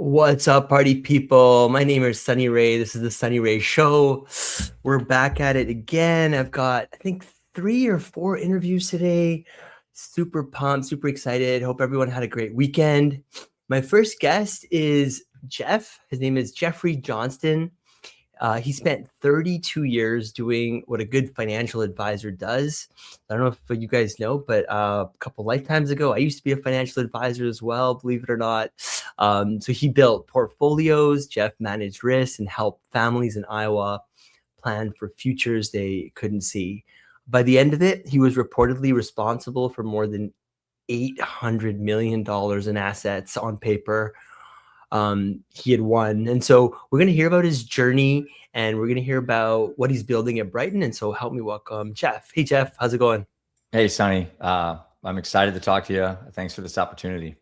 What's up, party people? My name is Sunny Ray. This is the Sunny Ray Show. We're back at it again. I've got, I think, 3 or 4 interviews today. Super pumped, super excited. Hope everyone had a great weekend. My first guest is Jeff. His name is Jeffrey Johnston. He spent 32 years doing what a good financial advisor does. I don't know if you guys know, but a couple lifetimes ago, I used to be a financial advisor as well, believe it or not. So he built portfolios, Jeff managed risks, and helped families in Iowa plan for futures they couldn't see. By the end of it, he was reportedly responsible for more than $800 million in assets on paper. He had won. And so we're going to hear about his journey, and we're going to hear about what he's building at Brightn. And so help me welcome Jeff. Hey, Jeff, how's it going? Hey, Sonny. I'm excited to talk to you. Thanks for this opportunity.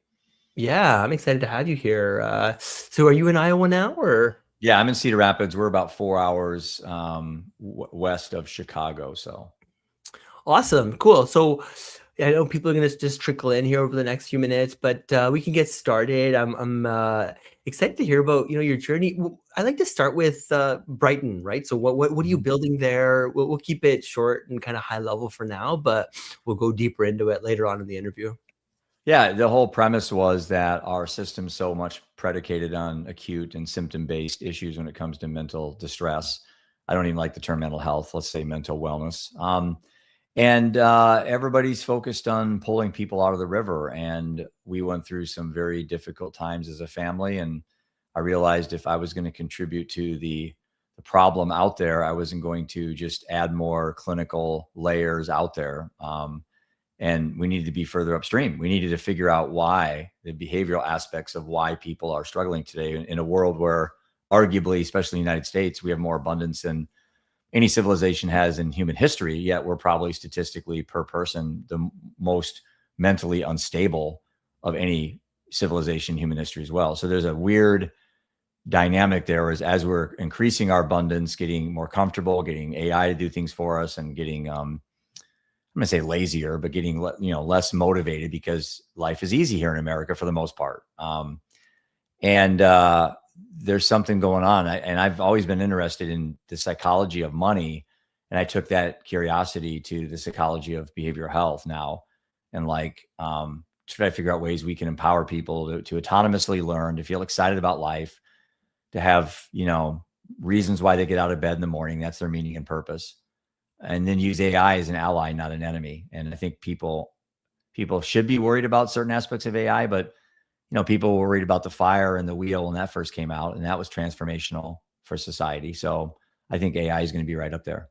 Yeah, I'm excited to have you here. So are you in Iowa now, or? Yeah, I'm in Cedar Rapids. We're about 4 hours west of Chicago. So Awesome. Cool. So I know people are going to just trickle in here over the next few minutes, but we can get started. I'm excited to hear about, your journey. I like to start with Brightn, right? So what are you building there? We'll keep it short and kind of high level for now, but we'll go deeper into it later on in the interview. yeah, the whole premise was that our system's so much predicated on acute and symptom-based issues when it comes to mental distress. I don't even like the term mental health. Let's say mental wellness. And everybody's focused on pulling people out of the river. And we went through some very difficult times as a family. And I realized if I was going to contribute to the problem out there, I wasn't going to just add more clinical layers out there. And we needed to be further upstream. We needed to figure out why, the behavioral aspects of why people are struggling today in a world where arguably, especially in the United States, we have more abundance than any civilization has in human history, yet we're probably statistically per person the most mentally unstable of any civilization in human history as well. So there's a weird dynamic there as we're increasing our abundance, getting more comfortable, getting AI to do things for us, and getting I'm going to say lazier, but getting less motivated because life is easy here in America for the most part. And there's something going on. And I've always been interested in the psychology of money. And I took that curiosity to the psychology of behavioral health now. And try to figure out ways we can empower people to autonomously learn, to feel excited about life, to have, reasons why they get out of bed in the morning. That's their meaning and purpose. And then use AI as an ally, not an enemy. And I think people should be worried about certain aspects of AI, but people were worried about the fire and the wheel when that first came out, and that was transformational for society. So I think AI is going to be right up there.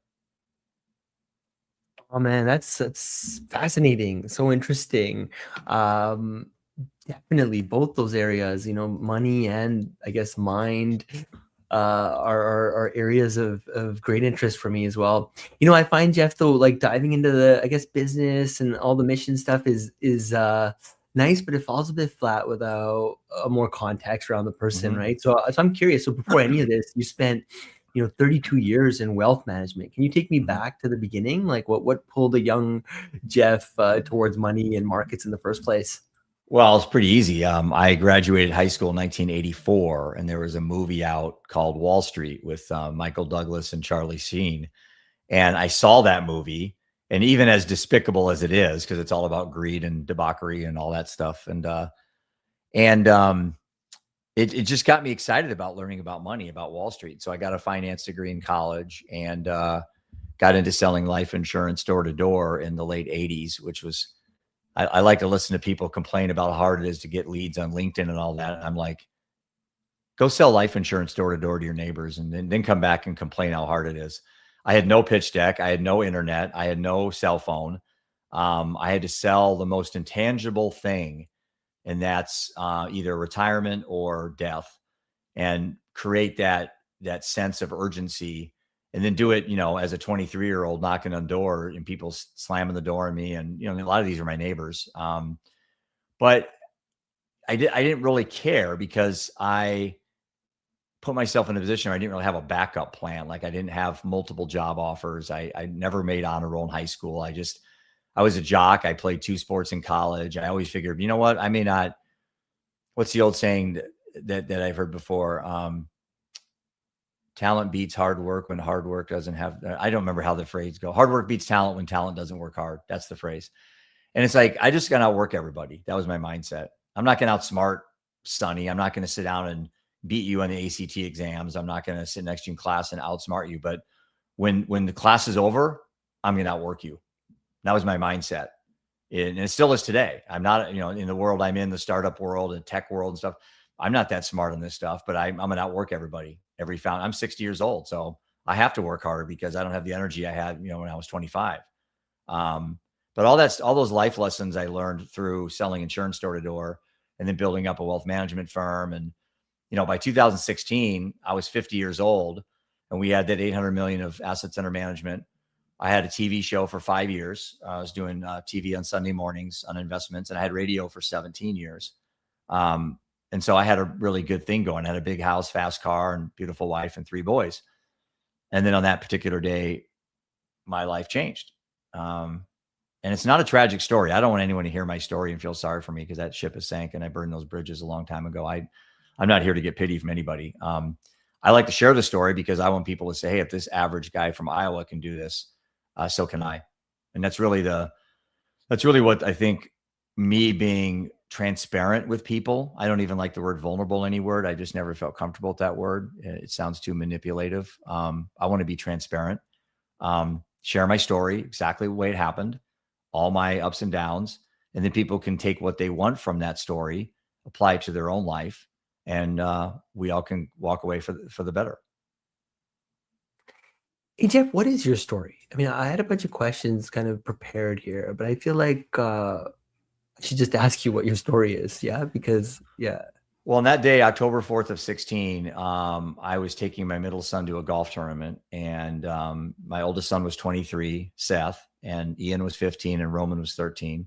Oh man, that's fascinating. So interesting. Definitely both those areas, money and I guess mind, are areas of great interest for me as well. I find, Jeff, though, like diving into the, I guess, business and all the mission stuff is nice, but it falls a bit flat without more context around the person, right? So I'm curious. So before any of this, you spent 32 years in wealth management. Can you take me back to the beginning? Like what pulled a young Jeff towards money and markets in the first place? Well, it's pretty easy. I graduated high school in 1984, and there was a movie out called Wall Street with Michael Douglas and Charlie Sheen. And I saw that movie, and even as despicable as it is, because it's all about greed and debauchery and all that stuff. It just got me excited about learning about money, about Wall Street. So I got a finance degree in college and got into selling life insurance door to door in the late 80s, which was, I like to listen to people complain about how hard it is to get leads on LinkedIn and all that. And I'm like, go sell life insurance door to door to your neighbors and then come back and complain how hard it is. I had no pitch deck. I had no internet. I had no cell phone. I had to sell the most intangible thing, and that's either retirement or death, and create that sense of urgency. And then do it, as a 23-year-old knocking on the door and people slamming the door on me. And, a lot of these are my neighbors. But I didn't really care because I put myself in a position where I didn't really have a backup plan. Like I didn't have multiple job offers. I never made honor roll in high school. I was a jock. I played 2 sports in college. I always figured, I may not, what's the old saying? that I've heard before. Talent beats hard work when hard work doesn't have, I don't remember how the phrase go. Hard work beats talent when talent doesn't work hard. That's the phrase. And it's like, I just got to outwork everybody. That was my mindset. I'm not going to outsmart Sonny. I'm not going to sit down and beat you on the ACT exams. I'm not going to sit next to you in class and outsmart you. But when the class is over, I'm going to outwork you. That was my mindset. And it still is today. I'm not, in the world I'm in, the startup world and tech world and stuff, I'm not that smart on this stuff, but I'm going to outwork everybody. I'm 60 years old. So I have to work harder because I don't have the energy I had, when I was 25. But all those life lessons I learned through selling insurance door to door and then building up a wealth management firm. And, by 2016, I was 50 years old and we had that 800 million of assets under management. I had a TV show for 5 years. I was doing TV on Sunday mornings on investments, and I had radio for 17 years. And so I had a really good thing going. I had a big house, fast car, and beautiful wife and 3 boys. And then on that particular day, my life changed. And it's not a tragic story. I don't want anyone to hear my story and feel sorry for me because that ship has sank and I burned those bridges a long time ago. I'm not here to get pity from anybody. I like to share the story because I want people to say, hey, if this average guy from Iowa can do this, so can I. And that's really what I think, me being transparent with people. I don't even like the word vulnerable any word. I just never felt comfortable with that word. It sounds too manipulative. I want to be transparent, share my story, exactly the way it happened, all my ups and downs. And then people can take what they want from that story, apply it to their own life. And we all can walk away for the better. Hey, Jeff, what is your story? I mean, I had a bunch of questions kind of prepared here, but I feel like I should just ask you what your story is. Yeah, because Well, on that day, October 4th of 16, I was taking my middle son to a golf tournament, and my oldest son was 23, Seth, and Ian was 15, and Roman was 13.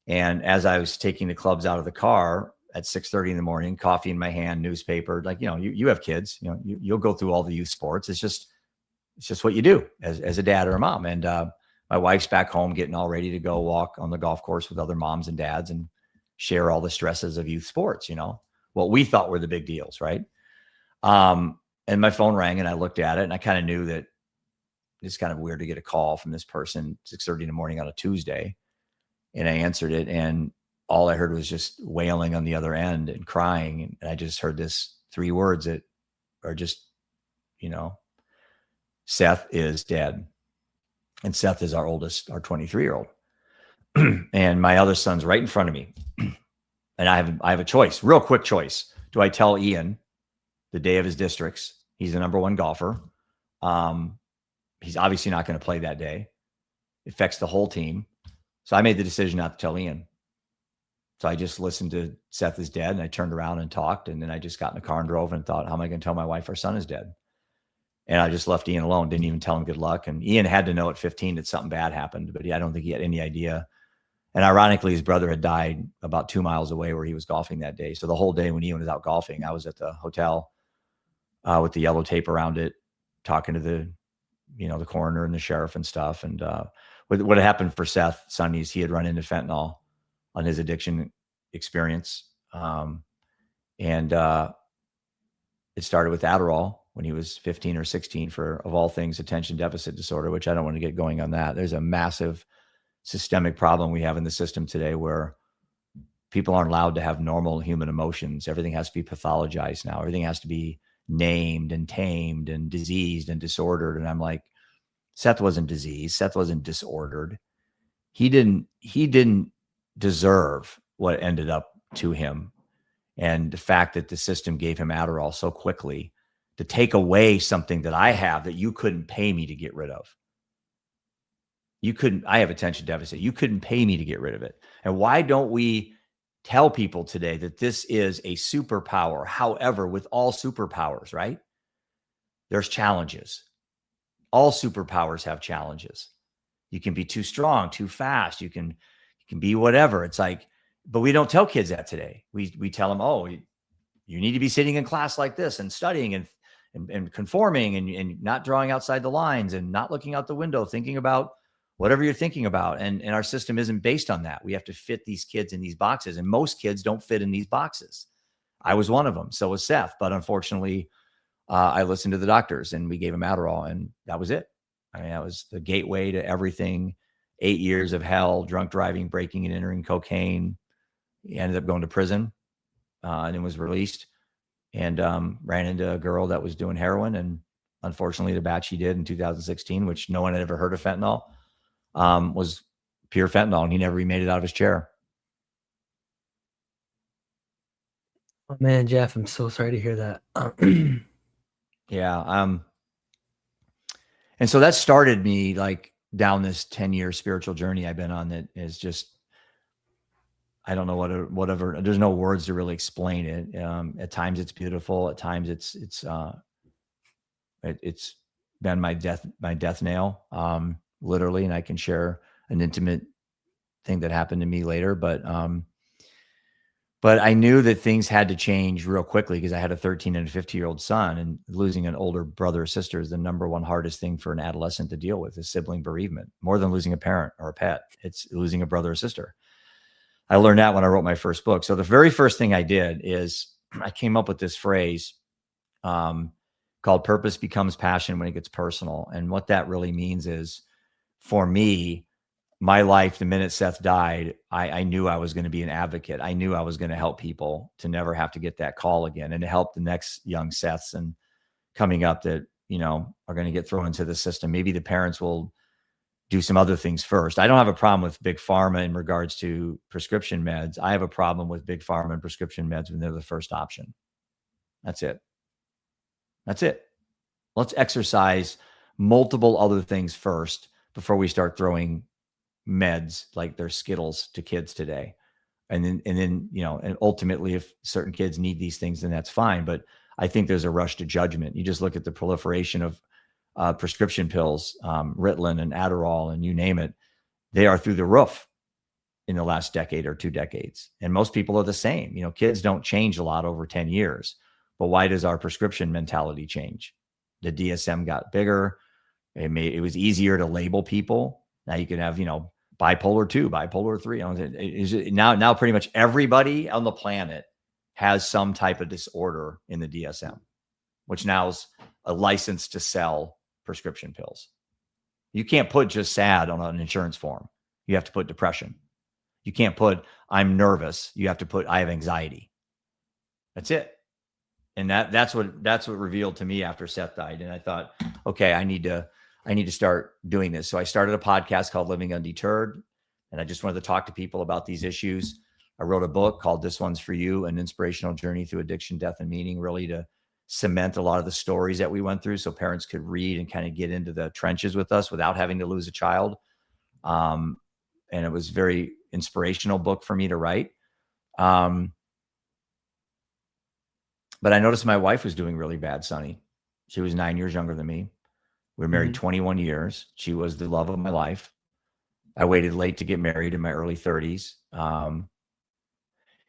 And as I was taking the clubs out of the car at 6:30 in the morning, coffee in my hand, newspaper, like, you have kids, you'll go through all the youth sports. It's just what you do as a dad or a mom. And my wife's back home getting all ready to go walk on the golf course with other moms and dads and share all the stresses of youth sports, what we thought were the big deals. Right. And my phone rang and I looked at it and I kind of knew that it's kind of weird to get a call from this person 6:30 in the morning on a Tuesday. And I answered it, and all I heard was just wailing on the other end and crying. And I just heard this 3 words that are just, Seth is dead. And Seth is our oldest, our 23-year-old. And my other son's right in front of me. And I have a choice, real quick choice. Do I tell Ian the day of his districts? He's the number 1 golfer. He's obviously not going to play that day. It affects the whole team. So I made the decision not to tell Ian. So I just listened to Seth is dead, and I turned around and talked. And then I just got in the car and drove and thought, how am I going to tell my wife our son is dead? And I just left Ian alone, didn't even tell him good luck. And Ian had to know at 15 that something bad happened, but I don't think he had any idea. And ironically, his brother had died about 2 miles away where he was golfing that day. So the whole day when Ian was out golfing, I was at the hotel with the yellow tape around it, talking to the coroner and the sheriff and stuff. And what had happened for Seth Sonny is he had run into fentanyl on his addiction experience. And it started with Adderall when he was 15 or 16 for, of all things, attention deficit disorder, which I don't want to get going on that. There's a massive systemic problem we have in the system today where people aren't allowed to have normal human emotions. Everything has to be pathologized now. Everything has to be named and tamed and diseased and disordered. And I'm like, Seth wasn't diseased. Seth wasn't disordered. He didn't deserve what ended up to him. And the fact that the system gave him Adderall so quickly to take away something that I have that you couldn't pay me to get rid of. I have attention deficit. You couldn't pay me to get rid of it. And why don't we tell people today that this is a superpower? However, with all superpowers, right? There's challenges. All superpowers have challenges. You can be too strong, too fast. You can be whatever. It's like, but we don't tell kids that today. We tell them, oh, you need to be sitting in class like this and studying and conforming and not drawing outside the lines and not looking out the window, thinking about whatever you're thinking about. And our system isn't based on that. We have to fit these kids in these boxes. And most kids don't fit in these boxes. I was one of them. So was Seth. But unfortunately, I listened to the doctors and we gave him Adderall, and that was it. I mean, that was the gateway to everything. 8 years of hell, drunk driving, breaking and entering, cocaine. He ended up going to prison and then was released, and ran into a girl that was doing heroin. And unfortunately, the batch he did in 2016, which no one had ever heard of fentanyl, was pure fentanyl, and he never made it out of his chair. Oh man, Jeff, I'm so sorry to hear that. Yeah. And so that started me like down this 10-year spiritual journey I've been on that is just, I don't know whatever, there's no words to really explain it. At times it's beautiful. At times it's been my death nail, literally. And I can share an intimate thing that happened to me later, but I knew that things had to change real quickly because I had a 13 and a 15-year-old son, and losing an older brother or sister is the number one hardest thing for an adolescent to deal with, is sibling bereavement. More than losing a parent or a pet, it's losing a brother or sister. I learned that when I wrote my first book. So the very first thing I did is I came up with this phrase called "purpose becomes passion when it gets personal." And what that really means is, for me, my life, the minute Seth died, I knew I was going to be an advocate. I knew I was going to help people to never have to get that call again, and to help the next young Seths and coming up that, are going to get thrown into the system. Maybe the parents will do some other things first. I don't have a problem with big pharma in regards to prescription meds. I have a problem with big pharma and prescription meds when they're the first option. That's it. That's it. Let's exercise multiple other things first before we start throwing meds like they're Skittles to kids today. And then, and ultimately, if certain kids need these things, then that's fine. But I think there's a rush to judgment. You just look at the proliferation of prescription pills, Ritalin and Adderall, and you name it. They are through the roof in the last decade or 2 decades. And most people are the same. Kids don't change a lot over 10 years. But why does our prescription mentality change? The DSM got bigger. It was easier to label people. Now you can have, bipolar 2, bipolar 3. Now pretty much everybody on the planet has some type of disorder in the DSM, which now is a license to sell prescription pills. You can't put just sad on an insurance form. You have to put depression. You can't put I'm nervous. You have to put I have anxiety. That's it. And that's what revealed to me after Seth died. And I thought, okay, I need to start doing this. So I started a podcast called Living Undeterred, and I just wanted to talk to people about these issues. I wrote a book called This One's For You, an inspirational journey through addiction, death, and meaning, really to cement a lot of the stories that we went through so parents could read and kind of get into the trenches with us without having to lose a child. And it was a very inspirational book for me to write. But I noticed my wife was doing really bad, Sonny. She was 9 years younger than me. We were married 21 years. She was the love of my life. I waited late to get married in my early 30s.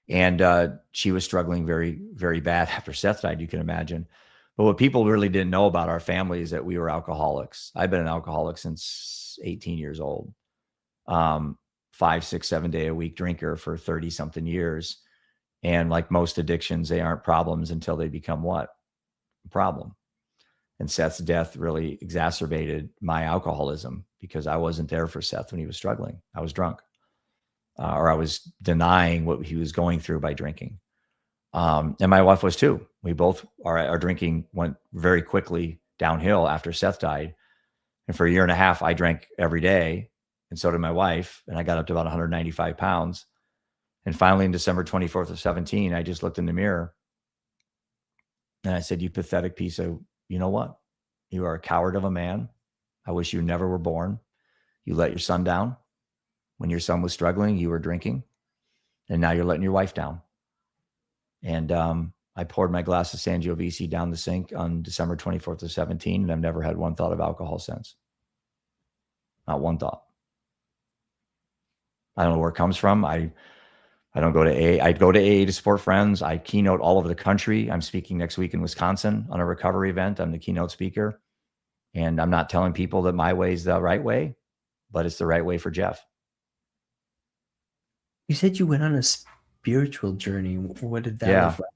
And she was struggling very, very bad after Seth died, you can imagine. But what people really didn't know about our family is that we were alcoholics. I've been an alcoholic since 18 years old. 5, 6, 7 day a week drinker for 30 something years. And like most addictions, they aren't problems until they become what? A problem. And Seth's death really exacerbated my alcoholism because I wasn't there for Seth when he was struggling. I was drunk, or I was denying what he was going through by drinking. And my wife was too. We both, our drinking went very quickly downhill after Seth died. And for a year and a half, I drank every day. And so did my wife. And I got up to about 195 pounds. And finally, in December 24th of 17, I just looked in the mirror and I said, you pathetic piece of, you know what? You are a coward of a man. I wish you never were born. You let your son down. When your son was struggling, you were drinking. And now you're letting your wife down. And I poured my glass of Sangiovese down the sink on December 24th of 17, and I've never had one thought of alcohol since. Not one thought. I don't know where it comes from. I don't go to AA. I go to AA to support friends. I keynote all over the country. I'm speaking next week in Wisconsin on a recovery event. I'm the keynote speaker. And I'm not telling people that my way is the right way, but it's the right way for Jeff. You said you went on a spiritual journey. What did that look like?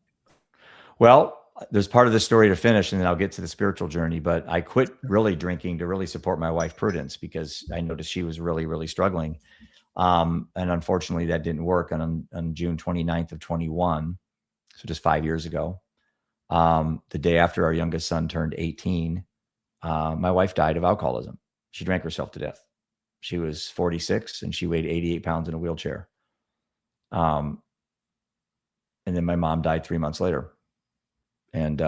Well, there's part of the story to finish, and then I'll get to the spiritual journey. But I quit really drinking to really support my wife, Prudence, because I noticed she was really, really struggling. And unfortunately, that didn't work. And on June 29th of 21, so just 5 years ago, the day after our youngest son turned 18, my wife died of alcoholism. She drank herself to death. She was 46 and she weighed 88 pounds in a wheelchair. And then my mom died 3 months later. And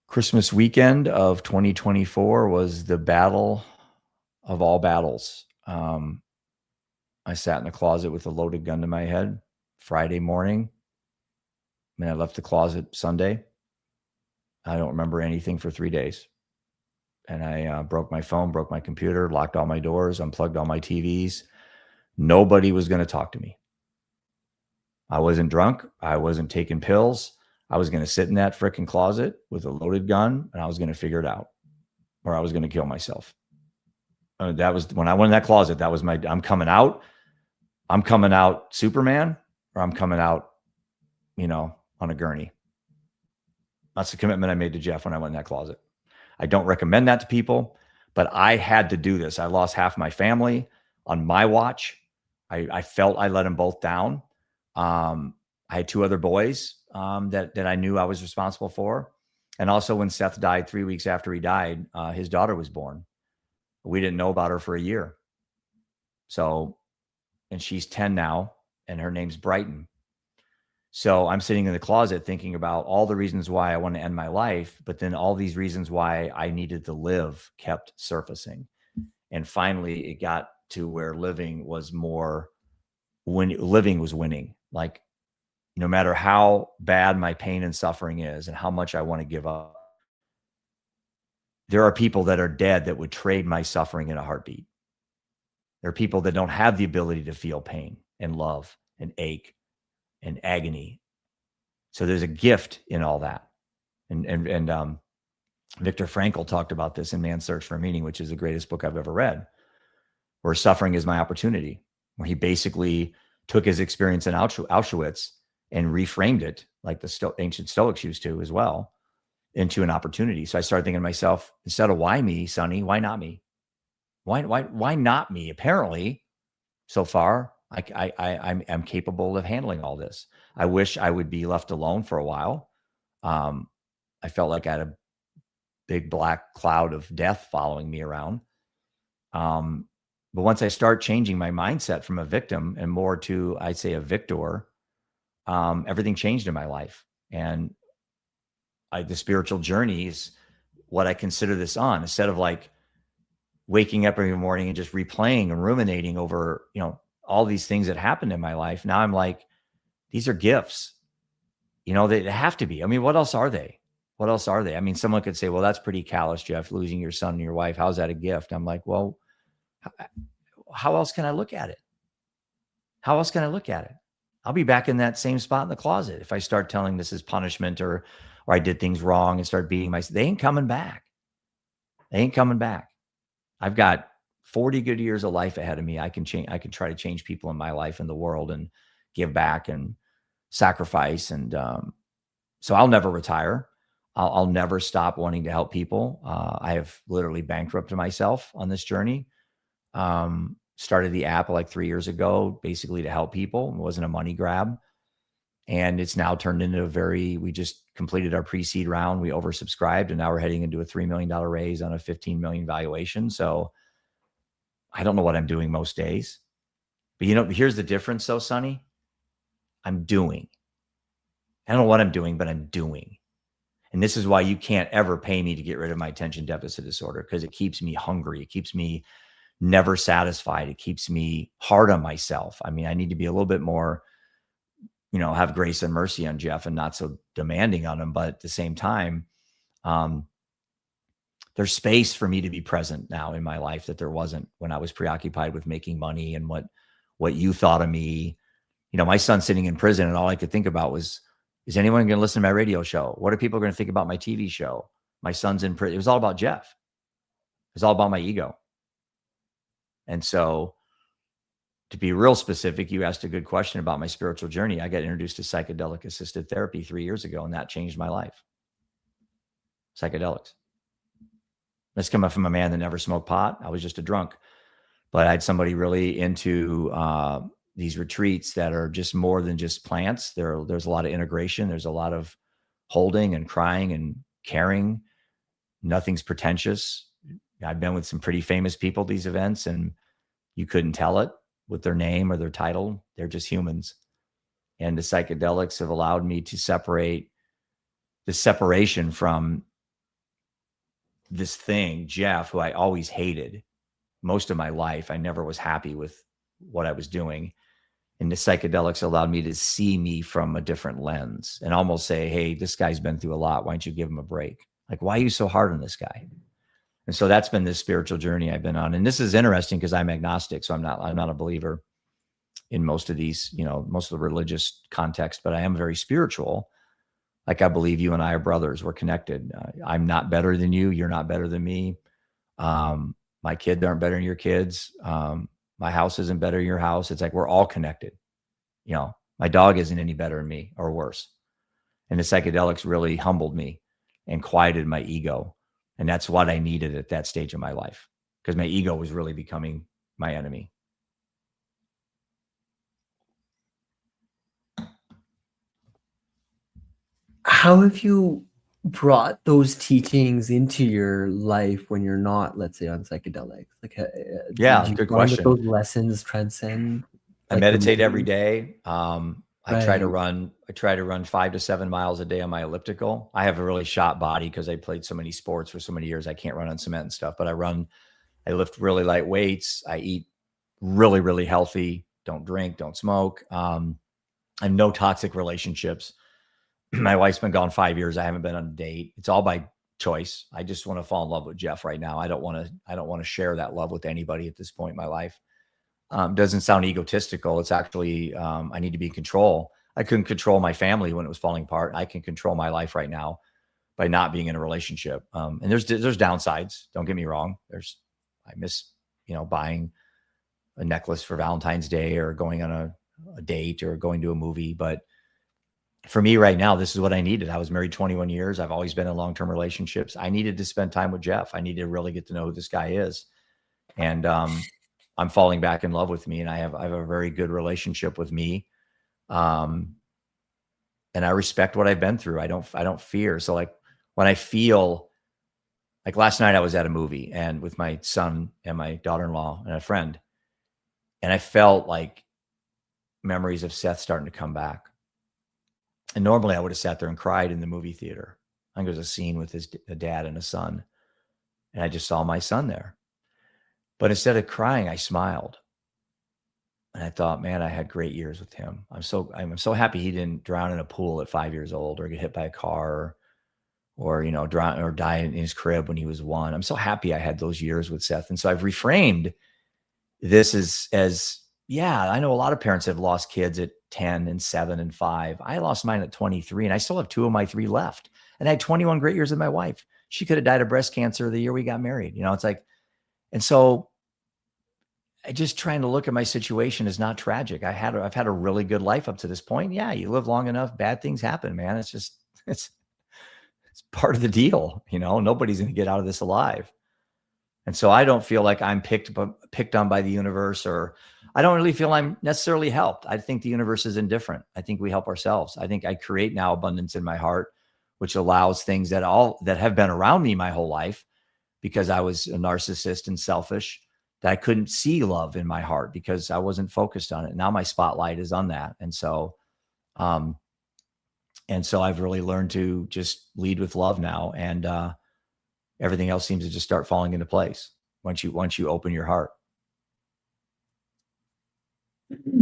Christmas weekend of 2024 was the battle of all battles. I sat in a closet with a loaded gun to my head Friday morning. I left the closet Sunday. I don't remember anything for 3 days. And I broke my phone, broke my computer, locked all my doors, unplugged all my TVs. Nobody was going to talk to me. I wasn't drunk. I wasn't taking pills. I was going to sit in that freaking closet with a loaded gun and I was going to figure it out, or I was going to kill myself. That was when I went in that closet. That was I'm coming out. I'm coming out Superman, or I'm coming out, on a gurney. That's the commitment I made to Jeff when I went in that closet. I don't recommend that to people, but I had to do this. I lost half my family on my watch. I felt I let them both down. I had 2 other boys that I knew I was responsible for. And also when Seth died 3 weeks after he died, his daughter was born. We didn't know about her for a year. So, and she's 10 now, and her name's Brightn. So I'm sitting in the closet thinking about all the reasons why I want to end my life, but then all these reasons why I needed to live kept surfacing. And finally it got to where living was winning. Like, no matter how bad my pain and suffering is and how much I want to give up, there are people that are dead that would trade my suffering in a heartbeat. There are people that don't have the ability to feel pain and love and ache and agony. So there's a gift in all that. And Viktor Frankl talked about this in Man's Search for Meaning, which is the greatest book I've ever read, where suffering is my opportunity, where he basically took his experience in Auschwitz and reframed it, like the ancient Stoics used to as well, into an opportunity. So I started thinking to myself, instead of why me, Sonny, why not me? Why not me? Apparently, so far, I'm capable of handling all this. I wish I would be left alone for a while. I felt like I had a big black cloud of death following me around. But once I start changing my mindset from a victim and more to, I'd say, a victor, everything changed in my life. And the spiritual journey is what I consider this on. Instead of like waking up every morning and just replaying and ruminating over, all these things that happened in my life. Now I'm like, these are gifts, they have to be. I mean, what else are they? What else are they? I mean, someone could say, well, that's pretty callous, Jeff, losing your son and your wife. How's that a gift? I'm like, well, how else can I look at it? How else can I look at it? I'll be back in that same spot in the closet. If I start telling this is punishment or I did things wrong and start beating myself, they ain't coming back. They ain't coming back. I've got 40 good years of life ahead of me. I can try to change people in my life and the world and give back and sacrifice. And so I'll never retire. I'll never stop wanting to help people. I have literally bankrupted myself on this journey. Started the app like 3 years ago, basically to help people. It wasn't a money grab. And it's now turned into we just completed our pre-seed round. We oversubscribed and now we're heading into a $3 million raise on a 15 million valuation. So I don't know what I'm doing most days, but here's the difference though, Sonny. I'm doing. I don't know what I'm doing, but I'm doing. And this is why you can't ever pay me to get rid of my attention deficit disorder, because it keeps me hungry. It keeps me never satisfied. It keeps me hard on myself. I mean, I need to be a little bit more, have grace and mercy on Jeff and not so demanding on him. But at the same time, there's space for me to be present now in my life that there wasn't when I was preoccupied with making money and what you thought of me. My son's sitting in prison and all I could think about was, is anyone going to listen to my radio show? What are people going to think about my TV show? My son's in prison. It was all about Jeff. It was all about my ego. And so to be real specific, you asked a good question about my spiritual journey. I got introduced to psychedelic assisted therapy 3 years ago, and that changed my life. Psychedelics. That's coming from a man that never smoked pot. I was just a drunk, but I had somebody really into these retreats that are just more than just plants. There's a lot of integration. There's a lot of holding and crying and caring. Nothing's pretentious. I've been with some pretty famous people at these events, and you couldn't tell it with their name or their title. They're just humans. And the psychedelics have allowed me to separate the separation from this thing, Jeff, who I always hated most of my life. I never was happy with what I was doing. And the psychedelics allowed me to see me from a different lens and almost say, hey, this guy's been through a lot. Why don't you give him a break? Like, why are you so hard on this guy? And so that's been this spiritual journey I've been on. And this is interesting because I'm agnostic. So I'm not a believer in most of these, most of the religious context, but I am very spiritual. Like, I believe you and I are brothers. We're connected. I'm not better than you. You're not better than me. My kids aren't better than your kids. My house isn't better than your house. It's like, we're all connected. My dog isn't any better than me or worse. And the psychedelics really humbled me and quieted my ego. And that's what I needed at that stage of my life, because my ego was really becoming my enemy. How have you brought those teachings into your life when you're not, let's say, on psychedelics? Like, yeah, good question. Those lessons transcend. I meditate every day. I try to run 5 to 7 miles a day on my elliptical. I have a really shot body because I played so many sports for so many years. I can't run on cement and stuff, but I lift really light weights. I eat really, really healthy. Don't drink, don't smoke. I have no toxic relationships. My wife's been gone 5 years. I haven't been on a date. It's all by choice. I just want to fall in love with Jeff right now. I don't want to share that love with anybody at this point in my life. Doesn't sound egotistical. It's actually, I need to be in control. I couldn't control my family when it was falling apart. I can control my life right now by not being in a relationship. And there's downsides. Don't get me wrong. I miss, buying a necklace for Valentine's Day or going on a date or going to a movie. But for me right now, this is what I needed. I was married 21 years. I've always been in long-term relationships. I needed to spend time with Jeff. I needed to really get to know who this guy is. And, I'm falling back in love with me, and I have a very good relationship with me. And I respect what I've been through. I don't fear. So like when I feel like last night I was at a movie and with my son and my daughter-in-law and a friend, and I felt like memories of Seth starting to come back. And normally I would have sat there and cried in the movie theater. I think there was a scene with a dad and a son, and I just saw my son there. But instead of crying, I smiled. And I thought, man, I had great years with him. I'm so happy he didn't drown in a pool at 5 years old or get hit by a car or drown or die in his crib when he was 1. I'm so happy I had those years with Seth. And so I've reframed this as I know a lot of parents have lost kids at 10 and 7 and 5. I lost mine at 23, and I still have 2 of my 3 left. And I had 21 great years with my wife. She could have died of breast cancer the year we got married. It's like, and so I just trying to look at my situation as not tragic. I've had a really good life up to this point. Yeah, you live long enough, bad things happen, man. It's part of the deal. Nobody's going to get out of this alive. And so I don't feel like I'm picked on by the universe, or I don't really feel I'm necessarily helped. I think the universe is indifferent. I think we help ourselves. I think I create now abundance in my heart, which allows things that have been around me my whole life, because I was a narcissist and selfish, that I couldn't see love in my heart because I wasn't focused on it. Now my spotlight is on that. And so I've really learned to just lead with love now. And everything else seems to just start falling into place once you open your heart.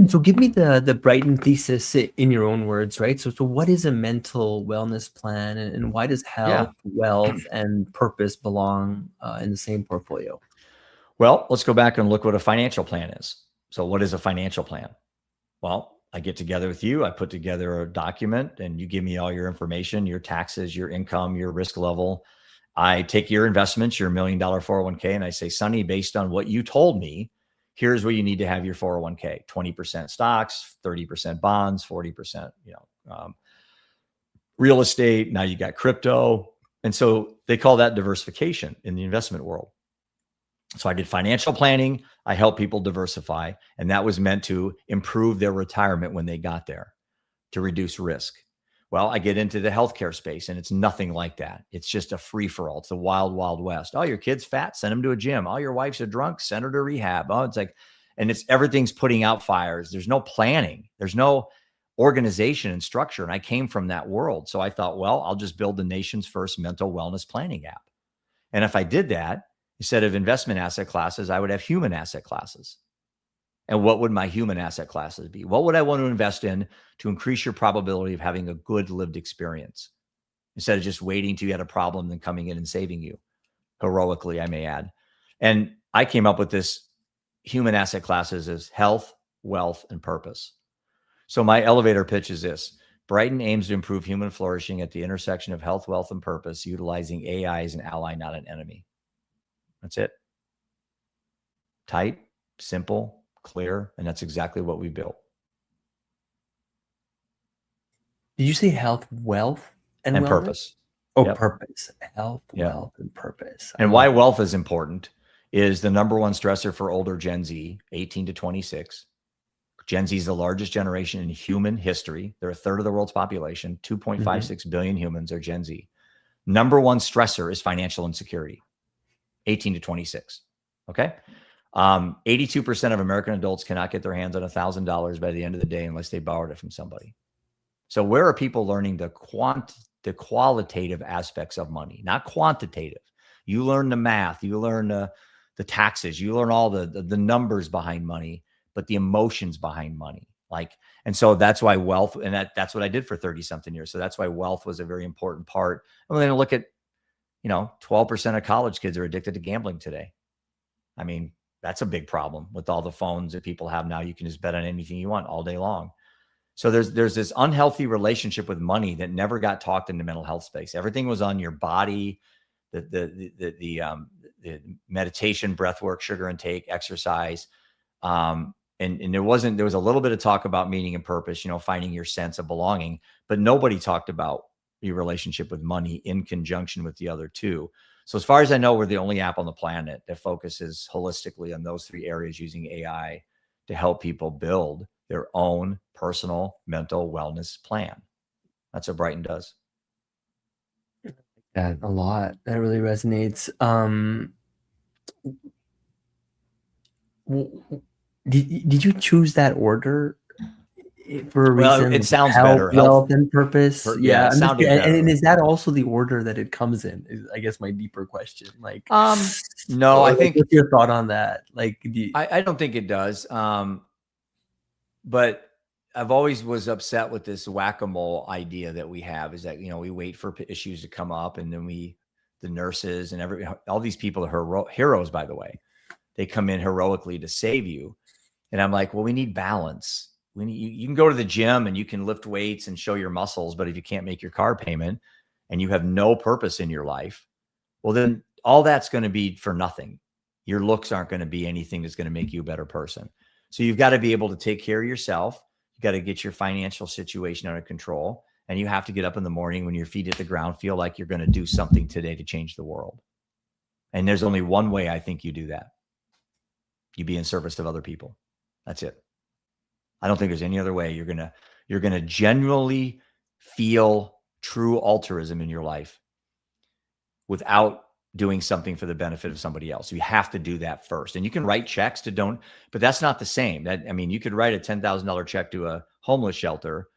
So give me the Brightn thesis in your own words, right? So what is a mental wellness plan, and why does health, wealth, and purpose belong in the same portfolio? Well, let's go back and look what a financial plan is. So what is a financial plan? Well, I get together with you, I put together a document, and you give me all your information, your taxes, your income, your risk level. I take your investments, your $1 million 401k, and I say, Sonny, based on what you told me, Here's where you need to have your 401k: 20% stocks, 30% bonds, 40%, real estate. Now you got crypto. And so they call that diversification in the investment world. So I did financial planning. I helped people diversify, and that was meant to improve their retirement when they got there, to reduce risk. Well, I get into the healthcare space, and it's nothing like that. It's just a free for all. It's the wild, wild west. Oh, your kid's fat, send him to a gym. Oh, your wife's a drunk, send her to rehab. Oh, it's like, and it's everything's putting out fires. There's no planning. There's no organization and structure. And I came from that world. So I thought, well, I'll just build the nation's first mental wellness planning app. And if I did that, instead of investment asset classes, I would have human asset classes. And what would my human asset classes be? What would I want to invest in to increase your probability of having a good lived experience, instead of just waiting till you had a problem and coming in and saving you heroically, I may add. And I came up with this human asset classes as health, wealth, and purpose. So my elevator pitch is this: Brightn aims to improve human flourishing at the intersection of health, wealth, and purpose, utilizing AI as an ally, not an enemy. That's it. Tight, simple, clear, and that's exactly what we built. Did you say health, wealth, and wellness? Purpose? Oh, Yep. purpose. Health, wealth, and purpose. And why wealth is important is the number one stressor for older Gen Z, 18 to 26. Gen Z is the largest generation in human history. They're a third of the world's population. 2.56 billion humans are Gen Z. Number one stressor is financial insecurity, 18 to 26. Okay. 82% of American adults cannot get their hands on $1,000 by the end of the day unless they borrowed it from somebody. So where are people learning the qualitative aspects of money, not quantitative? You learn the math, you learn the taxes, you learn all the numbers behind money, but the emotions behind money. And so that's why wealth, and that's what I did for 30 something years. So that's why wealth was a very important part. And then look at, 12% of college kids are addicted to gambling today. I mean, that's a big problem with all the phones that people have now. You can just bet on anything you want all day long. So there's this unhealthy relationship with money that never got talked in the mental health space. Everything was on your body, the meditation, breath work, sugar intake, exercise. And there was a little bit of talk about meaning and purpose, finding your sense of belonging, but nobody talked about your relationship with money in conjunction with the other two. So as far as I know, we're the only app on the planet that focuses holistically on those three areas, using AI to help people build their own personal mental wellness plan. That's what Brightn does. That a lot. That really resonates. Did you choose that order for a reason? Well, it sounds health, better. Wealth, and purpose. Yeah, it sounded better. And is that also the order that it comes in? Is, I guess, my deeper question. No, I think. What's your thought on that? I don't think it does. But I've always was upset with this whack-a-mole idea that we have, is that, we wait for issues to come up, and then the nurses and all these people are heroes, by the way. They come in heroically to save you. And I'm like, well, we need balance. You can go to the gym and you can lift weights and show your muscles, but if you can't make your car payment and you have no purpose in your life, well, then all that's going to be for nothing. Your looks aren't going to be anything that's going to make you a better person. So you've got to be able to take care of yourself. You got to get your financial situation under control. And you have to get up in the morning when your feet hit the ground, feel like you're going to do something today to change the world. And there's only one way I think you do that. You be in service of other people. That's it. I don't think there's any other way you're going to genuinely feel true altruism in your life without doing something for the benefit of somebody else. You have to do that first. And you can write checks but that's not the same. You could write a $10,000 check to a homeless shelter,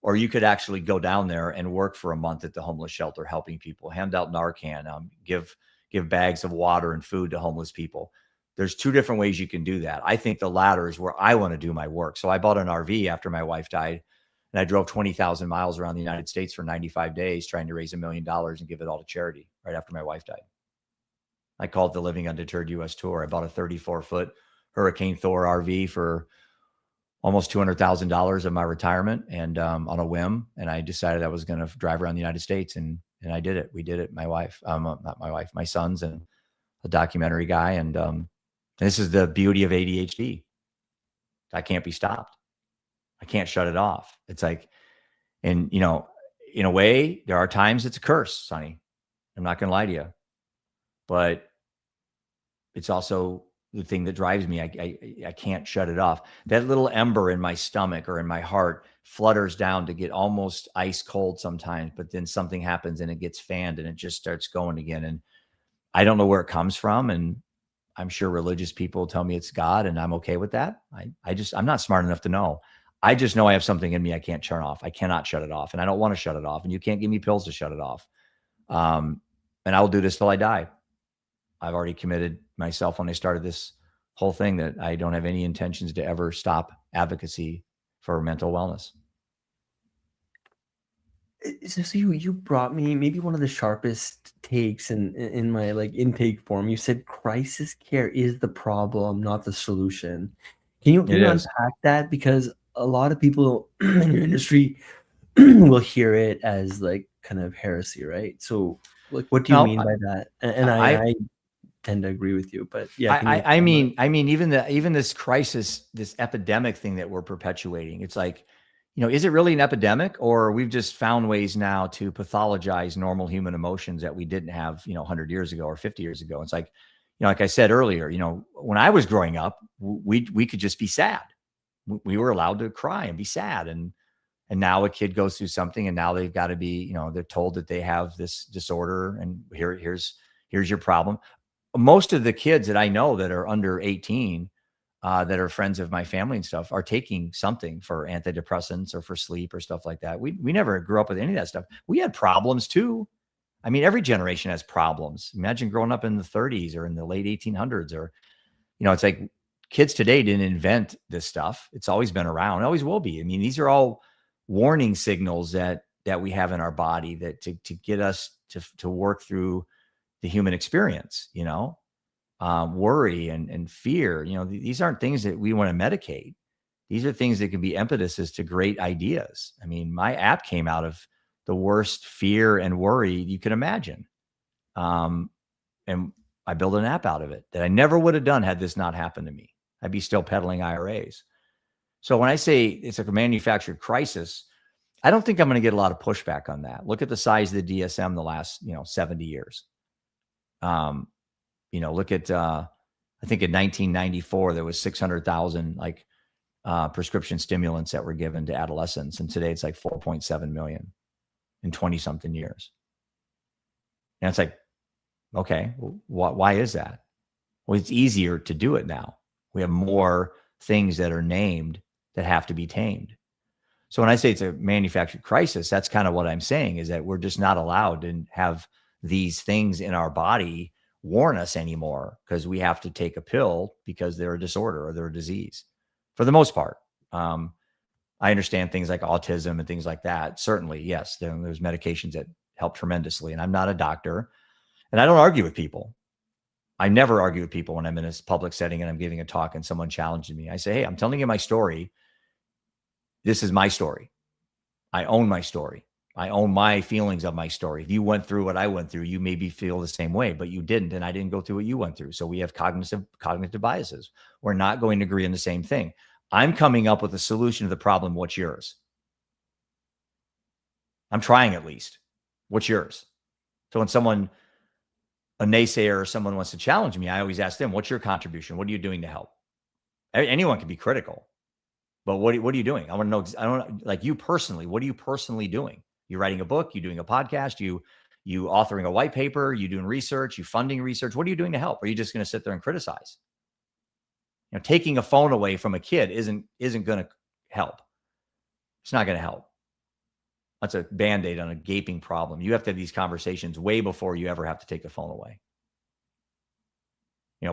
or you could actually go down there and work for a month at the homeless shelter, helping people, hand out Narcan, give bags of water and food to homeless people. There's two different ways you can do that. I think the latter is where I want to do my work. So I bought an RV after my wife died, and I drove 20,000 miles around the United States for 95 days trying to raise $1 million and give it all to charity right after my wife died. I call it the Living Undeterred U.S. Tour. I bought a 34-foot Hurricane Thor RV for almost $200,000 of my retirement, and on a whim. And I decided I was going to drive around the United States, and I did it. We did it. My wife, not my wife, my sons, and a documentary guy. And This is the beauty of ADHD. I can't be stopped. I can't shut it off. It's like, and in a way, there are times it's a curse, Sonny. I'm not going to lie to you, but it's also the thing that drives me. I can't shut it off. That little ember in my stomach or in my heart flutters down to get almost ice cold sometimes, but then something happens and it gets fanned and it just starts going again. And I don't know where it comes from. And I'm sure religious people tell me it's God, and I'm okay with that. I'm not smart enough to know. I just know I have something in me I can't turn off. I cannot shut it off, and I don't want to shut it off. And you can't give me pills to shut it off. And I will do this till I die. I've already committed myself when I started this whole thing that I don't have any intentions to ever stop advocacy for mental wellness. So you brought me maybe one of the sharpest takes in my like intake form. You said crisis care is the problem, not the solution. Can you unpack that? Because a lot of people in your industry will hear it as like kind of heresy, right? So like, what do you mean by that? And I tend to agree with you, but yeah. I mean, even this crisis, this epidemic thing that we're perpetuating, it's like, is it really an epidemic, or we've just found ways now to pathologize normal human emotions that we didn't have, 100 years ago or 50 years ago? It's like, like I said earlier, when I was growing up, we could just be sad. We were allowed to cry and be sad. And now a kid goes through something, and now they've got to be, they're told that they have this disorder, and here's your problem. Most of the kids that I know that are under 18, that are friends of my family and stuff, are taking something for antidepressants or for sleep or stuff like that. We never grew up with any of that stuff. We had problems too. I mean, every generation has problems. Imagine growing up in the 30s or in the late 1800s, or, it's like kids today didn't invent this stuff. It's always been around, always will be. I mean, these are all warning signals that we have in our body that to get us to work through the human experience, worry and fear. These aren't things that we want to medicate. These are things that can be impetuses to great ideas. I mean, my app came out of the worst fear and worry you can imagine. And I built an app out of it that I never would have done had this not happened to me. I'd be still peddling IRAs. So when I say it's a manufactured crisis, I don't think I'm going to get a lot of pushback on that. Look at the size of the DSM the last, 70 years. Look at, I think in 1994, there was 600,000 prescription stimulants that were given to adolescents. And today it's like 4.7 million in 20 something years. And it's like, okay, why is that? Well, it's easier to do it now. We have more things that are named that have to be tamed. So when I say it's a manufactured crisis, that's kind of what I'm saying, is that we're just not allowed to have these things in our body warn us anymore, because we have to take a pill because they're a disorder or they're a disease for the most part. I understand things like autism and things like that. Certainly, yes, there's medications that help tremendously. And I'm not a doctor, and I don't argue with people. I never argue with people when I'm in a public setting and I'm giving a talk and someone challenges me. I say, hey, I'm telling you my story. This is my story. I own my story. I own my feelings of my story. If you went through what I went through, you maybe feel the same way, but you didn't. And I didn't go through what you went through. So we have cognitive biases. We're not going to agree on the same thing. I'm coming up with a solution to the problem. What's yours? I'm trying, at least. What's yours? So when a naysayer or someone wants to challenge me, I always ask them, what's your contribution? What are you doing to help? Anyone can be critical, but what are you doing? I want to know. I don't like you personally. What are you personally doing? You writing a book? You doing a podcast? You authoring a white paper? You doing research? You funding research? What are you doing to help? Or are you just going to sit there and criticize? Taking a phone away from a kid isn't going to help. It's not going to help. That's a Band-Aid on a gaping problem. You have to have these conversations way before you ever have to take the phone away.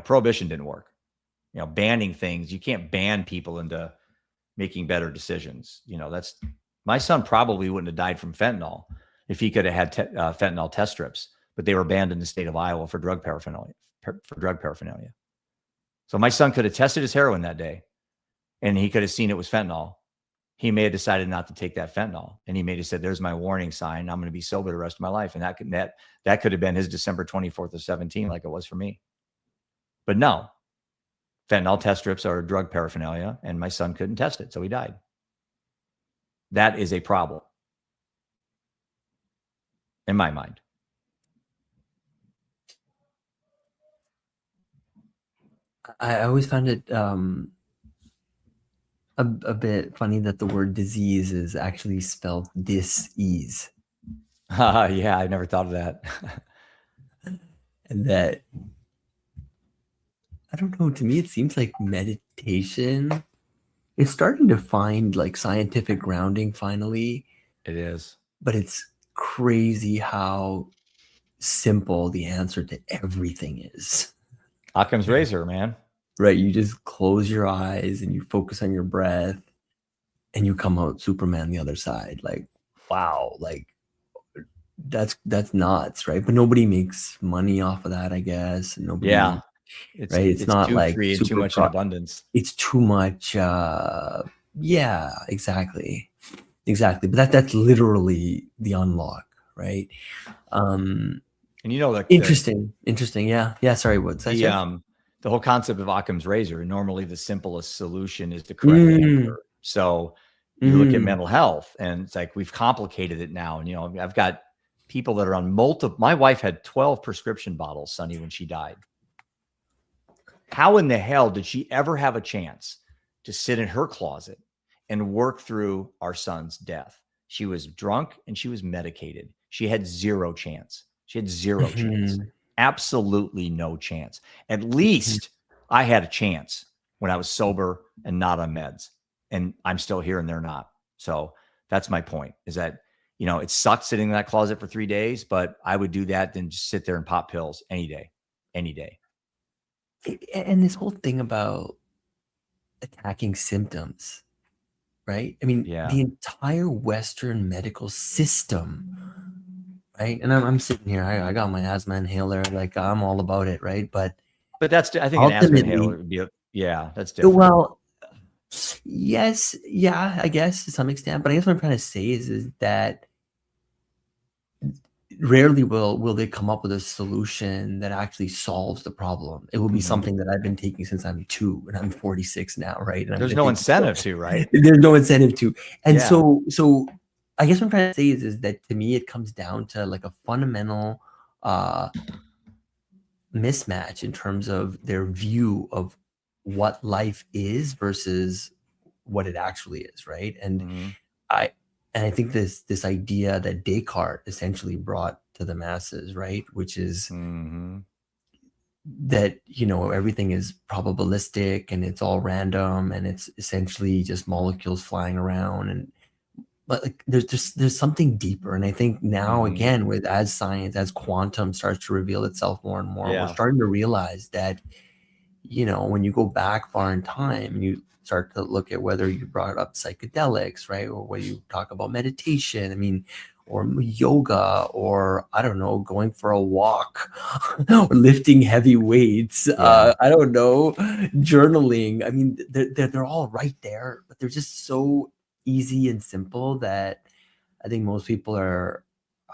Prohibition didn't work. Banning things, you can't ban people into making better decisions. That's, my son probably wouldn't have died from fentanyl if he could have had fentanyl test strips, but they were banned in the state of Iowa for drug paraphernalia. So my son could have tested his heroin that day, and he could have seen it was fentanyl. He may have decided not to take that fentanyl, and he may have said, "There's my warning sign. I'm going to be sober the rest of my life." And that could have been his December 24th of 17, like it was for me. But no, Fentanyl test strips are drug paraphernalia, and my son couldn't test it, so he died. That is a problem in my mind. I always found it a bit funny that the word disease is actually spelled dis-ease. Yeah, I never thought of that. And that, I don't know, to me, it seems like meditation is starting to find like scientific grounding finally, It is. but it's crazy how simple the answer to everything is. Occam's razor, man. Right? You just close your eyes and you focus on your breath and you come out Superman the other side. Like, wow, like that's nuts, right? But nobody makes money off of that, I guess. Nobody, Yeah. right? It's It's not too like free and too much in abundance. it's too much. Yeah, exactly. Exactly. But that's literally the unlock, right? And you know, Interesting. Yeah. Yeah. Sorry. What's that, Jeff? the whole concept of Occam's razor, normally the simplest solution is the correct answer. So you look at mental health and it's like, we've complicated it now. And, you know, I've got people that are on multiple, my wife had 12 prescription bottles, Sonny, when she died. How in the hell did she ever have a chance to sit in her closet and work through our son's death? She was drunk and she was medicated. She had zero chance. She had 0 chance. Absolutely no chance. At least I had a chance when I was sober and not on meds. And I'm still here and they're not. So that's my point, is that, you know, it sucked sitting in that closet for 3 days, but I would do that than just sit there and pop pills any day, any day. And this whole thing about attacking symptoms, right? I mean, Yeah. the entire Western medical system, right? And I'm sitting here, I got my asthma inhaler, like I'm all about it, right? But that's, I think an asthma inhaler would be, that's different. Well, yes, yeah, I guess to some extent. But I guess what I'm trying to say is that rarely will they come up with a solution that actually solves the problem. It will be something that I've been taking since I'm 2 and I'm 46 now, right? And There's no incentive to, right? There's no incentive to. And Yeah. so I guess what I'm trying to say is that to me it comes down to like a fundamental mismatch in terms of their view of what life is versus what it actually is, right? And I think this idea that Descartes essentially brought to the masses, right, which is that, you know, everything is probabilistic and it's all random and it's essentially just molecules flying around. And but like there's something deeper. And I think now again, with as science, as quantum starts to reveal itself more and more, we're starting to realize that, you know, when you go back far in time and you start to look at whether you brought up psychedelics, right, or whether you talk about meditation, I mean, or yoga, or I don't know, going for a walk, or lifting heavy weights, I don't know, journaling. I mean, they're all right there, but they're just so easy and simple that I think most people are,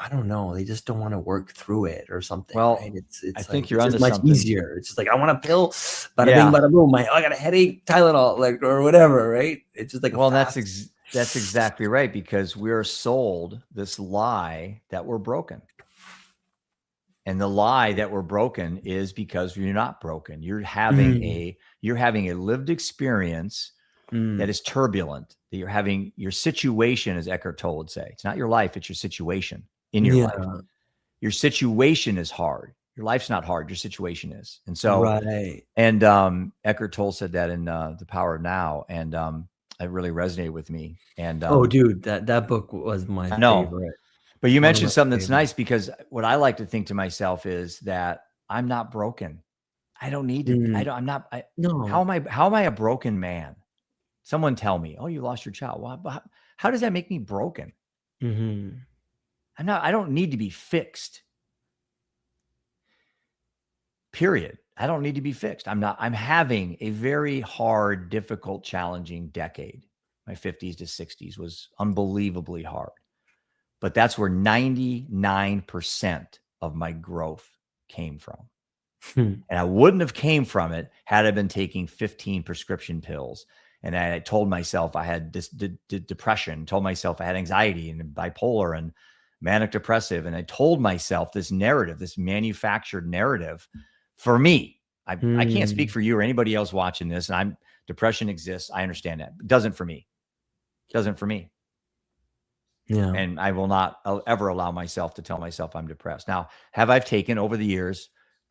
I don't know, they just don't want to work through it or something, well, right? It's I like think you're it's onto just much something. easier. It's just like, I want a pill, bada bing, bada boom. I got a headache, Tylenol, like, or whatever, right? It's just like that's exactly right, because we're sold this lie that we're broken. And the lie that we're broken is because you're not broken. You're having a lived experience that is turbulent. That you're having your situation, as Eckhart Tolle would say. It's not your life, it's your situation in your life. Your situation is hard. Your life's not hard. Your situation is. And so, and Eckhart Tolle said that in The Power of Now, and it really resonated with me. And oh, dude, that book was my favorite. But you mentioned something that's nice, because what I like to think to myself is that I'm not broken. I don't need to. I'm not. No. How am I a broken man? Someone tell me, oh, you lost your child. Well, how does that make me broken? I don't need to be fixed. Period. I don't need to be fixed. I'm having a very hard, difficult, challenging decade. My 50s to 60s was unbelievably hard. But that's where 99% of my growth came from. Hmm. And I wouldn't have came from it had I been taking 15 prescription pills. And I told myself I had this depression, told myself I had anxiety and bipolar and manic depressive. And I told myself this narrative, this manufactured narrative for me. I can't speak Hmm. for you or anybody else watching this. And depression exists. I understand that. It doesn't for me. Doesn't for me. Yeah. And I will not ever allow myself to tell myself I'm depressed. Now, have I taken over the years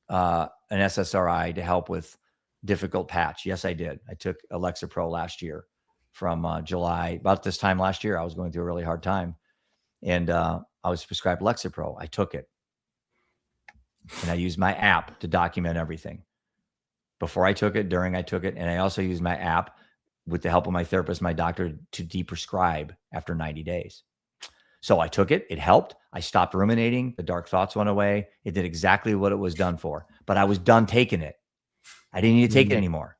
an SSRI to help with difficult patch? Yes, I did. I took Lexapro last year from July. About this time last year, I was going through a really hard time, and I was prescribed Lexapro. I took it, and I used my app to document everything. Before I took it, during I took it, and I also used my app with the help of my therapist, my doctor, to deprescribe after 90 days. So I took it. It helped. I stopped ruminating. The dark thoughts went away. It did exactly what it was done for. But I was done taking it. I didn't need to take it Hmm. anymore.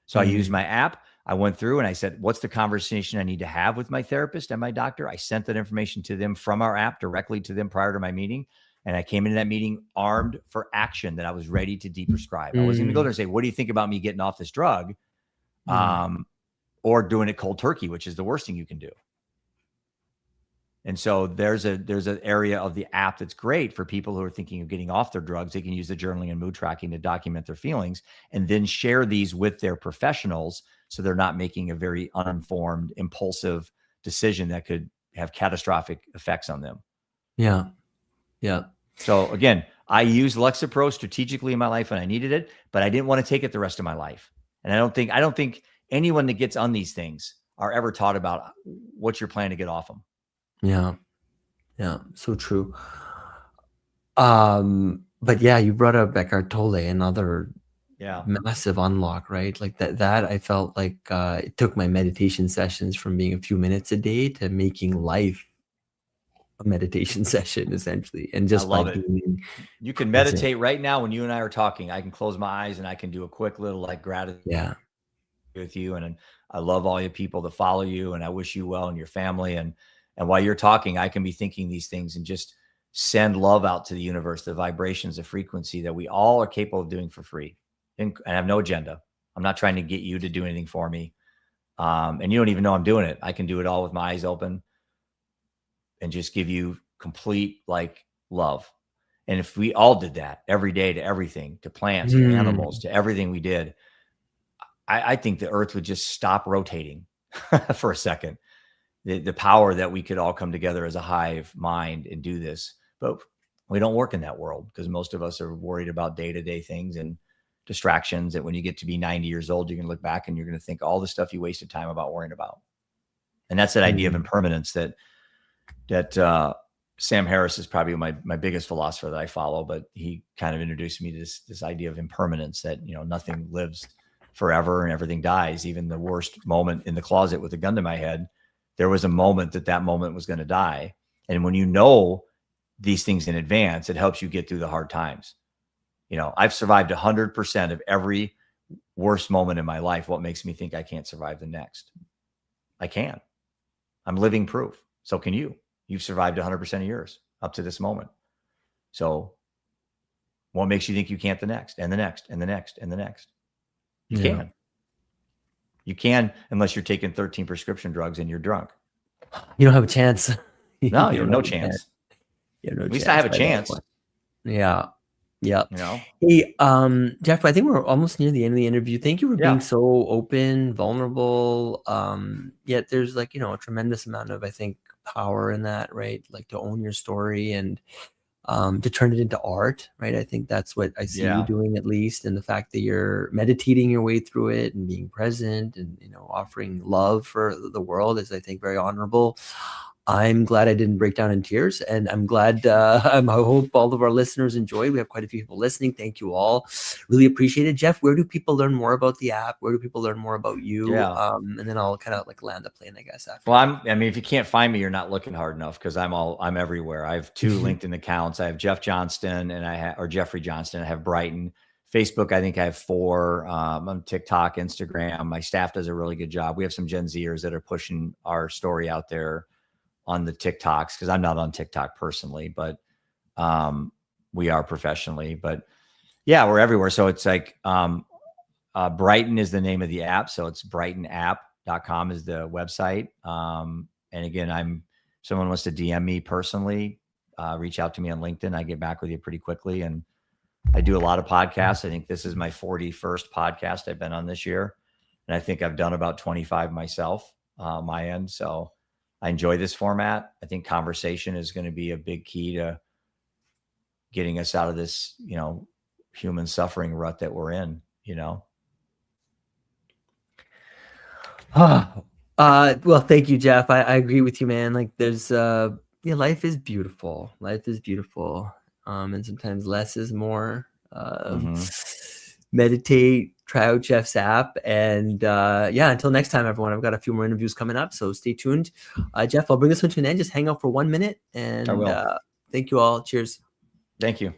So I used Hmm. my app. I went through and I said, what's the conversation I need to have with my therapist and my doctor? I sent that information to them from our app directly to them prior to my meeting. And I came into that meeting armed for action, that I was ready to deprescribe. I wasn't going to go there Hmm. and say, what do you think about me getting off this drug? Yeah. Or doing it cold turkey, which is the worst thing you can do. And so there's an area of the app that's great for people who are thinking of getting off their drugs. They can use the journaling and mood tracking to document their feelings and then share these with their professionals, so they're not making a very uninformed, impulsive decision that could have catastrophic effects on them. Yeah. Yeah. So again, I used Lexapro strategically in my life when I needed it, but I didn't want to take it the rest of my life. And I don't think anyone that gets on these things are ever taught about what's your plan to get off them. Yeah. Yeah. So true. But yeah, you brought up Eckhart Tolle, another Yeah. massive unlock, right? Like that I felt like it took my meditation sessions from being a few minutes a day to making life a meditation session, essentially. And I just by love it. being You can present. meditate right now when you and I are talking. I can close my eyes and I can do a quick little like gratitude Yeah. with you. And I love all you people that follow you, and I wish you well and your family. And while you're talking, I can be thinking these things and just send love out to the universe, the vibrations, the frequency that we all are capable of doing for free. And I have no agenda. I'm not trying to get you to do anything for me. And you don't even know I'm doing it. I can do it all with my eyes open and just give you complete like love. And if we all did that every day to everything, to plants, to animals, Mm. to everything we did, I think the earth would just stop rotating for a second. The power that we could all come together as a hive mind and do this. But we don't work in that world because most of us are worried about day-to-day things and distractions, that when you get to be 90 years old, you're going to look back and you're going to think all the stuff you wasted time about worrying about. And that's that idea of Mm. impermanence that Sam Harris is probably my biggest philosopher that I follow, but he kind of introduced me to this idea of impermanence, that, you know, nothing lives forever and everything dies. Even the worst moment in the closet with a gun to my head, there was a moment that moment was going to die. And when you know these things in advance, it helps you get through the hard times. You know, I've survived 100% of every worst moment in my life. What makes me think I can't survive the next? I can. I'm living proof. So can you. You've survived 100% of yours up to this moment. So what makes you think you can't the next and the next and the next and the next? You Yeah. can. You can, unless you're taking 13 prescription drugs and you're drunk. You don't have a chance. No, You you have don't no have a chance. chance. You have no At least I chance have a by that chance, point. Yeah. Yeah. you know? Hey, Jeff, I think we're almost near the end of the interview. Thank you for being Yeah. so open, vulnerable. Yet there's like, a tremendous amount of, I think, power in that, right? Like to own your story and to turn it into art, right? I think that's what I see you Yeah. doing, at least, and the fact that you're meditating your way through it and being present and offering love for the world is, I think, very honorable. I'm glad I didn't break down in tears, and I'm glad. I hope all of our listeners enjoyed. We have quite a few people listening. Thank you all. Really appreciate it, Jeff. Where do people learn more about the app? Where do people learn more about you? Yeah. And then I'll kind of like land the plane, I guess, after. Well, I mean, if you can't find me, you're not looking hard enough, because I'm everywhere. I have 2 LinkedIn accounts. I have Jeff Johnston or Jeffrey Johnston. I have Brightn. Facebook, I think I have 4. On TikTok, Instagram. My staff does a really good job. We have some Gen Zers that are pushing our story out there on the TikToks, because I'm not on TikTok personally, but we are professionally. But Yeah, we're everywhere. So it's like Brightn is the name of the app. So it's brightenapp.com is the website. And again, someone wants to DM me personally, reach out to me on LinkedIn. I get back with you pretty quickly. And I do a lot of podcasts. I think this is my 41st podcast I've been on this year. And I think I've done about 25 myself, my end. So I enjoy this format. I think conversation is going to be a big key to getting us out of this, human suffering rut that we're in, Well, thank you, Jeff. I agree with you, man. Like there's life is beautiful. Life is beautiful. And sometimes less is more. Meditate, try out Jeff's app, and until next time, everyone. I've got a few more interviews coming up, so stay tuned. Jeff, I'll bring this one to an end. Just hang out for 1 minute, and I will. thank you all. Cheers. Thank you.